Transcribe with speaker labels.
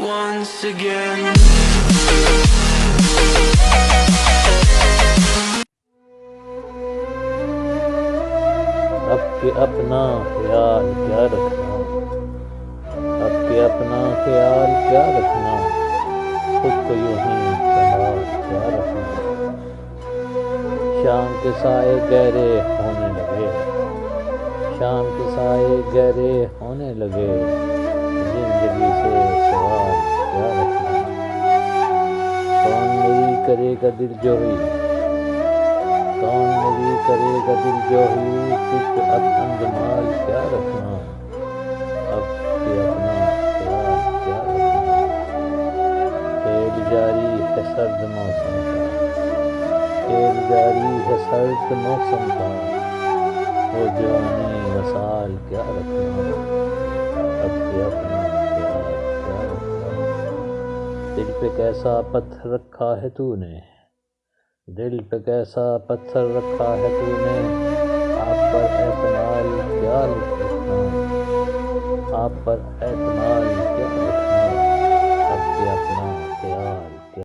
Speaker 1: once again.
Speaker 2: اب کہ اپنا خیال کیا رکھنا، اب کہ اپنا خیال کیا رکھنا، خود کو یوں ہی سنبھال کیا رکھنا۔ شام کے سائے گہرے ہونے لگے، شام کے سائے گہرے ہونے لگے، زندگی سے سوال کیا رکھنا۔ کون میری کرے گا دل جوئی، کون میری کرے گا دل جوئی، تجھ پہ اب انجمال کیا رکھنا، اب کہ اپنا خیال کیا رکھنا۔ کھیل جاری ہے سرد موسم کا، کھیل جاری ہے سرد موسم کا، وہ جوانی وصال کیا رکھنا، اب کہ اپنا خیال کیا رکھنا۔ دل پہ کیسا پتھر رکھا ہے تو نے، دل پہ کیسا پتھر رکھا ہے تو نے، آپ پر اعتماد کیا رکھنا، آپ پر اعتماد کیا رکھنا، اب کہ اپنا خیال